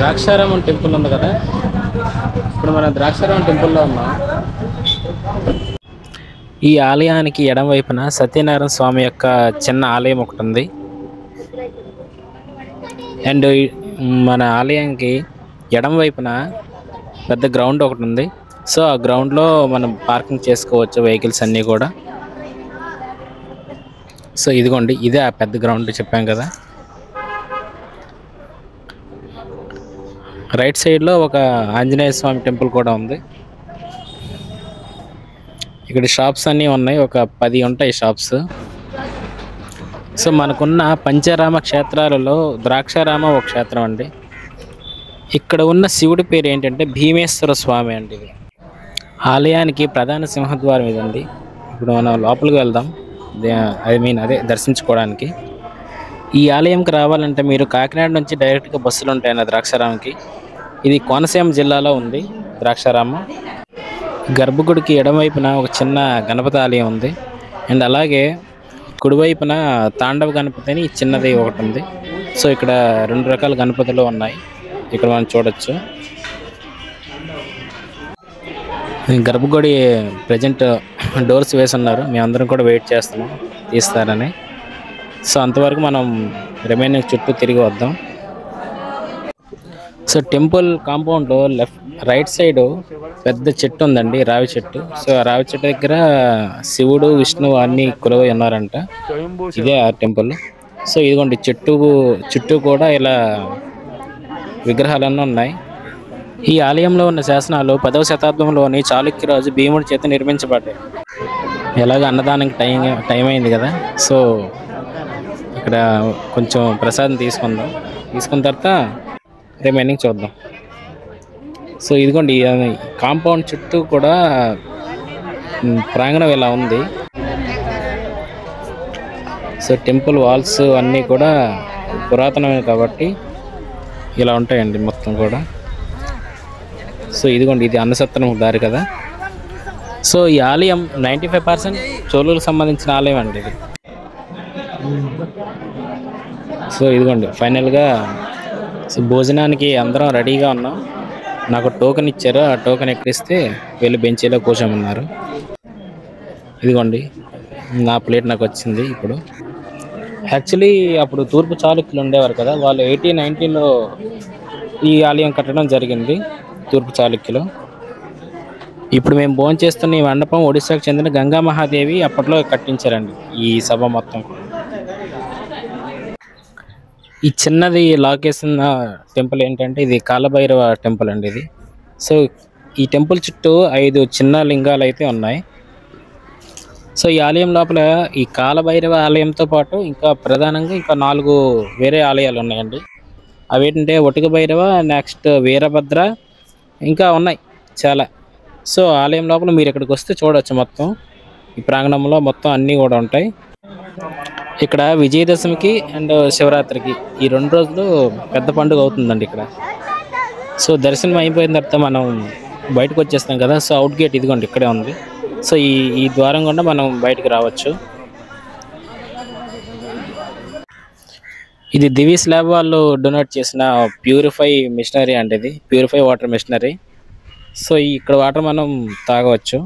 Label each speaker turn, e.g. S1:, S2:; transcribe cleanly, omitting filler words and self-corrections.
S1: Draksharamam temple ఉంది కదా, ఇప్పుడు మన ద్రాక్షారామం టెంపుల్లో ఉన్నాం. ఈ ఆలయానికి ఎడమ వైపున సత్యనారాయణ స్వామి యొక్క చిన్న ఆలయం ఒకటి ఉంది. అండ్ మన ఆలయానికి ఎడమ వైపున పెద్ద గ్రౌండ్ ఒకటి ఉంది. సో ఆ గ్రౌండ్లో మనం పార్కింగ్ చేసుకోవచ్చు వెహికల్స్ అన్నీ కూడా. సో ఇదిగోండి, ఇదే ఆ పెద్ద గ్రౌండ్ చెప్పాం కదా. రైట్ సైడ్లో ఒక ఆంజనేయ స్వామి టెంపుల్ కూడా ఉంది. ఇక్కడ షాప్స్ అన్నీ ఉన్నాయి, ఒక 10 ఉంటాయి షాప్స్. సో మనకున్న పంచరామ క్షేత్రాలలో ద్రాక్షారామ ఒక క్షేత్రం అండి. ఇక్కడ ఉన్న శివుడి పేరు ఏంటంటే భీమేశ్వర స్వామి అండి. ఇది ఆలయానికి ప్రధాన సింహద్వారం ఇదండి. ఇప్పుడు మనం లోపలికి వెళ్దాం, అదే దర్శించుకోవడానికి. ఈ ఆలయంకి రావాలంటే మీరు కాకినాడ నుంచి డైరెక్ట్గా బస్సులు ఉంటాయన్న ద్రాక్షారామంకి. ఇది కోనసీమ జిల్లాలో ఉంది ద్రాక్షారామం. గర్భగుడికి ఎడమవైపున ఒక చిన్న గణపతి ఆలయం ఉంది. అండ్ అలాగే కుడివైపున తాండవ గణపతి అని చిన్నది ఒకటి ఉంది. సో ఇక్కడ 2 రకాల గణపతులు ఉన్నాయి, ఇక్కడ మనం చూడొచ్చు. గర్భగుడి ప్రజెంట్ డోర్స్ వేసి ఉన్నారు, మేమందరం కూడా వెయిట్ చేస్తున్నాం తీస్తారని. సో అంతవరకు మనం రిమైనింగ్ చుట్టూ తిరిగి వద్దాం. సో టెంపుల్ కాంపౌండ్లో రైట్ సైడ్ పెద్ద చెట్టు ఉందండి, రావి చెట్టు. సో ఆ రావి చెట్టు దగ్గర శివుడు విష్ణువు అన్నీ కొలువై ఉన్నారంట. ఇదే ఆ టెంపుల్. సో ఇదిగోండి చుట్టూ కూడా ఇలా విగ్రహాలన్నీ ఉన్నాయి. ఈ ఆలయంలో ఉన్న శాసనాలు 10వ శతాబ్దంలోని చాళుక్యరాజు భీముడి చేత నిర్మించబడ్డాయి. ఎలాగ అన్నదానానికి టైం అయింది కదా, సో ఇక్కడ కొంచెం ప్రసాదం తీసుకున్న తర్వాత రిమైనింగ్ చూద్దాం. సో ఇదిగోండి, కాంపౌండ్ చుట్టూ కూడా ప్రాంగణం ఇలా ఉంది. సో టెంపుల్ వాల్స్ అన్నీ కూడా పురాతనమే కాబట్టి ఇలా ఉంటాయండి మొత్తం కూడా. సో ఇదిగోండి, ఇది అన్నసత్రం దారి కదా. సో ఈ ఆలయం 95% చోళులకు సంబంధించిన ఆలయం అండి ఇది. సో ఇదిగోండి ఫైనల్గా భోజనానికి అందరం రెడీగా ఉన్నాం. నాకు టోకెన్ ఇచ్చారు, ఆ టోకెన్ ఎక్కిస్తే వెళ్ళి బెంచీలో కూర్చోమన్నారు. ఇదిగోండి నా ప్లేట్ నాకు వచ్చింది ఇప్పుడు. యాక్చువల్లీ అప్పుడు తూర్పు చాళుక్యులు ఉండేవారు కదా, వాళ్ళు 1890లో ఈ ఆలయం కట్టడం జరిగింది తూర్పు చాళుక్యులు. ఇప్పుడు మేము భోజనం చేస్తున్న ఈ మండపం ఒడిశాకు చెందిన గంగా మహాదేవి అప్పట్లో కట్టించారండి ఈ సభ మొత్తం. ఈ చిన్నది లాకేషన్ టెంపుల్ ఏంటంటే ఇది కాలభైరవ టెంపుల్ అండి ఇది. సో ఈ టెంపుల్ చుట్టూ 5 చిన్న లింగాలు అయితే ఉన్నాయి. సో ఈ ఆలయం లోపల ఈ కాలభైరవ ఆలయంతో పాటు ఇంకా ప్రధానంగా ఇంకా 4 వేరే ఆలయాలు ఉన్నాయండి. అవి ఏంటంటే ఒటిక భైరవ, నెక్స్ట్ వీరభద్ర, ఇంకా ఉన్నాయి చాలా. సో ఆలయం లోపల మీరు ఇక్కడికి వస్తే చూడవచ్చు, మొత్తం ఈ ప్రాంగణంలో మొత్తం అన్నీ కూడా ఉంటాయి. ఇక్కడ విజయదశమికి అండ్ శివరాత్రికి ఈ 2 రోజులు పెద్ద పండుగ అవుతుందండి ఇక్కడ. సో దర్శనం అయిపోయిన తర్వాత మనం బయటకు వచ్చేస్తాం కదా. సో అవుట్ గేట్ ఇదిగోండి ఇక్కడే ఉంది. సో ఈ ద్వారం గుండా మనం బయటకు రావచ్చు. ఇది దివీస్ ల్యాబ్ వాళ్ళు డొనేట్ చేసిన ప్యూరిఫై మిషనరీ అంటే, ఇది ప్యూరిఫై వాటర్ మిషనరీ. సో ఇక్కడ వాటర్ మనం తాగవచ్చు.